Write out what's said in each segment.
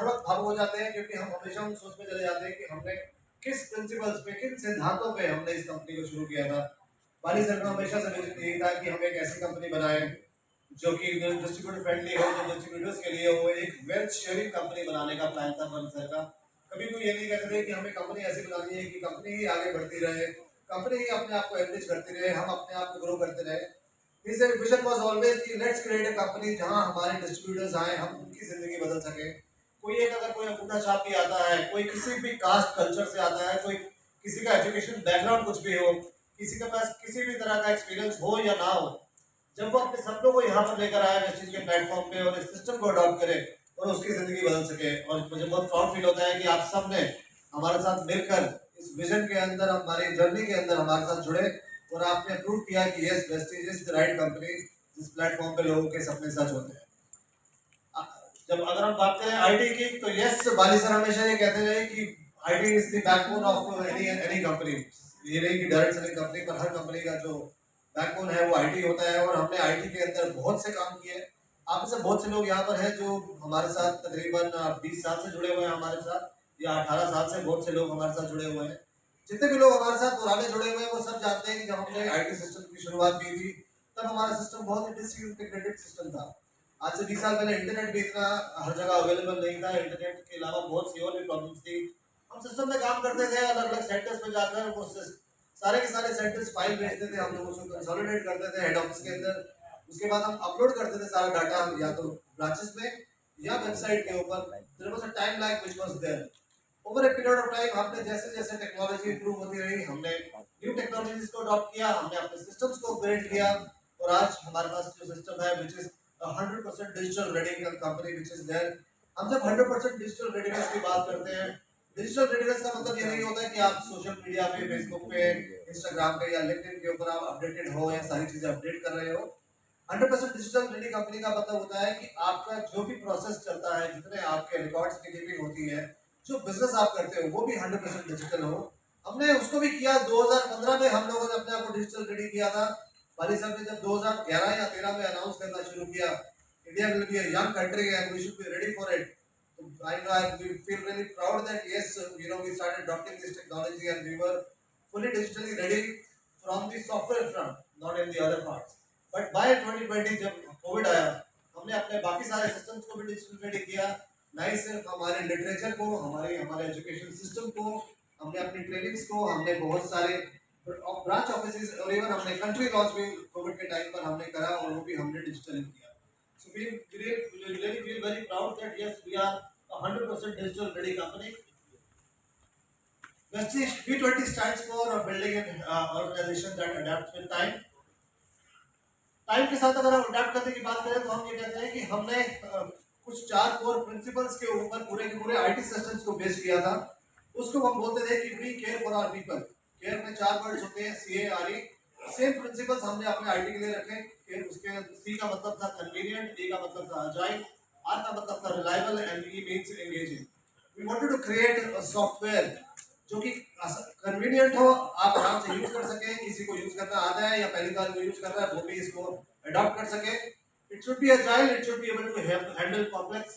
हर वक्त भावुक हो जाते हैं, क्योंकि हम हमेशा उन सोच में चले जाते हैं कि हमने किस प्रिंसिपल्स पे, किन सिद्धांतों पे हमने इस कंपनी को शुरू किया था। वाली सर का हमेशा से विजन यही था कि हम एक ऐसी कंपनी बनाएं जो कि डिस्ट्रीब्यूटर फ्रेंडली हो, जो डिस्ट्रीब्यूटर्स के लिए हो, एक वेल्थ शेयरिंग कंपनी बनाने का प्लान था वाली सर का। कभी कोई ये नहीं कहते थे कि हमें कंपनी ऐसी बनानी है कि कंपनी ही आगे बढ़ती रहे, कंपनी ही अपने आप को एनरिच करती रहे, हम अपने आप को ग्रो करते रहे। His vision was always कि let's create a company जहां हमारे डिस्ट्रीब्यूटर्स आए, हम उनकी जिंदगी बदल सके। कोई एक अगर कोई अंगूठा छाप भी आता है, कोई किसी भी कास्ट कल्चर से आता है, कोई किसी का एजुकेशन बैकग्राउंड कुछ भी हो, किसी के पास किसी भी तरह का एक्सपीरियंस हो या ना हो, जब वो अपने सपनों को यहाँ पर लेकर आए इस चीज के प्लेटफॉर्म पे और इस सिस्टम को अडॉप्ट करे और उसकी जिंदगी बदल सके। और मुझे बहुत प्राउड फील होता है कि आप सब ने हमारे साथ मिलकर इस विजन के अंदर, हमारी जर्नी के अंदर हमारे साथ जुड़े और आपने प्रूव किया कि yes Vestige is the right company जिस प्लेटफॉर्म पे लोगों के सपने सच होते हैं। जब अगर हम बात करें आईटी की, तो यस बाली सर हमेशा ये कहते हैं कि IT is the backbone of any company. ये नहीं कि डायरेक्ट सेलिंग कंपनी, पर हर कंपनी का जो बैकबोन है वो आईटी होता है। और हमने आईटी के अंदर बहुत से काम किए। आप में से बहुत से लोग यहाँ पर हैं जो हमारे साथ तकरीबन 20 साल से जुड़े हुए हैं हमारे साथ, या 18 साल से बहुत से लोग हमारे साथ जुड़े हुए हैं। जितने भी लोग हमारे साथ पुराने जुड़े हुए हैं वो सब जानते हैं कि जब हमने आईटी सिस्टम की शुरुआत की थी तब हमारा सिस्टम बहुत ही डिसइंटीग्रेटेड सिस्टम था। आज से 20 साल पहले इंटरनेट भी इतना हर जगह अवेलेबल नहीं था। इंटरनेट के अलावा बहुत सी और भी प्रॉब्लम्स थी। हम सिस्टम में काम करते थे, अलग अलग सेंटर्स में जाकर वो सारे के सारे सेंटर्स फाइल भेजते थे, हम लोग उसको कंसोलिडेट करते थे हेड ऑफिस के अंदर। उसके बाद हम अपलोड करते थे सारा डाटा या तो ब्रांचेस में या वेबसाइट के ऊपर। There was a time lag which was there. Over a period of time हमने जैसे जैसे टेक्नोलॉजी इंप्रूव होती रही, हमने न्यू टेक्नोलॉजीज को अडॉप्ट किया, हमने अपने सिस्टम्स को अपग्रेड किया और आज हमारे पास जो सिस्टम है which is 100% digital ready company which is there. हम जब 100% डिजिटल रेडीनेस की बात करते हैं, डिजिटल रेडीनेस का मतलब ये नहीं होता है कि आप सोशल मीडिया पे, फेसबुक पे, इंस्टाग्राम पे या लिंक्डइन के ऊपर आप अपडेटेड हो या सारी चीजें अपडेट कर रहे हो। 100% डिजिटल रेडी कंपनी का मतलब होता है कि आपका जो भी प्रोसेस चलता है, जितने आपके रिकॉर्ड्स की कीपिंग होती है, जो बिजनेस आप करते हो वो भी 100% डिजिटल हो। हमने उसको भी किया। 2015 में हम लोगों ने अपने आप को डिजिटल रेडी किया था। वाली साहब ने जब 2011 या 13 में अनाउंस करना शुरू किया, India will be a young country and we should be ready for it. I know we feel really proud that yes, we started adopting this technology and we were fully digitally ready from the software front, not in the other parts. But by 2020 जब Covid आया, हमने अपने बाकी सारे systems को भी digital ready किया। ना ही सिर्फ हमारे लिटरेचर को, हमारे एजुकेशन सिस्टम को, हमने अपनी ट्रेनिंग्स को, हमने बहुत सारे ब्रांच ऑफिसेज और इवन हमने कंट्री लॉन्च भी कोविड के टाइम पर हमने करा और वो भी हमने डिजिटली किया। So we really feel very proud that yes, we are a 100% digital ready company. Vestige V20 stands for building an organization that adapts with time. Time के साथ अगर हम अडेप्ट करने की बात करें तो हम ये कहते हैं कि हमने कुछ 4 कोर प्रिंसिपल्स के ऊपर पूरे के पूरे आईटी सिस्टम्स को बेस किया था। उसको हम बोलते थे कि we care for our people. Care में 4 वर्ड्स होते हैं, CARE। सेम प्रिंसिपल्स हमने अपने आईटी के लिए रखे। फिर उसके C का मतलब था कन्वीनियंट, A का मतलब था अजाइल, R का मतलब था reliable and E means engaging. We wanted to create a software जो कि कन्वीनियंट हो, आप आराम से यूज कर सके, किसी को यूज करना आ जाए या पहली बार वो यूज कर रहा है वो भी इसको अडॉप्ट कर सके। It should be agile, it should be able to handle complex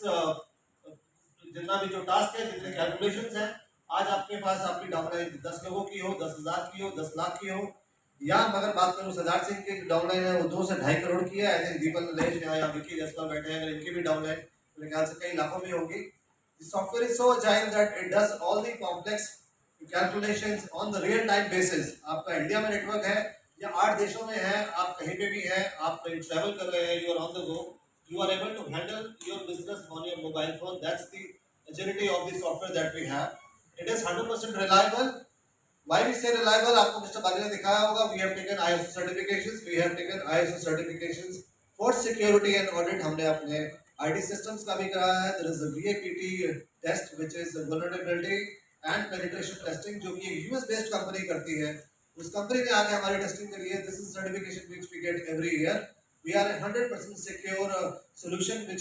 जितना भी जो टास्क है, जितने कैलकुलेशंस हैं। आज आपके पास आपकी डाउनलाइन 10 लोगों की हो, 10,000 की हो, 10 लाख की हो, या अगर बात करूं सरदार सिंह की डाउनलाइन है वो 2 से 2.5 करोड़ की है। आई थिंक दीपक नलेश या विकी जसपाल बैठे हैं, अगर इनकी भी डाउनलाइन मेरे ख्याल से कई लाखों में होगी। The software is so agile that it does all the complex calculations on the real time basis। आपका इंडिया में नेटवर्क है या 8 देशों में है, आप कहीं पे भी हैं, आप कहीं ट्रैवल कर रहे हैं, you are on the go, you are able to handle your business on your mobile phone। That's the agility of the software that we have। It is 100% reliable। Why we say reliable? आपको mister बाली ने दिखाया होगा। We have taken ISO certifications, we have taken ISO certifications for security and audit। हमने अपने IT systems का भी कराया है। There is a VAPT test which is vulnerability and penetration testing जो कि US based कंपनी करती है। उस कंपनी ने आगे हमारी टेस्टिंग करी है। This is certification which we get every year। We are a 100% secure solution which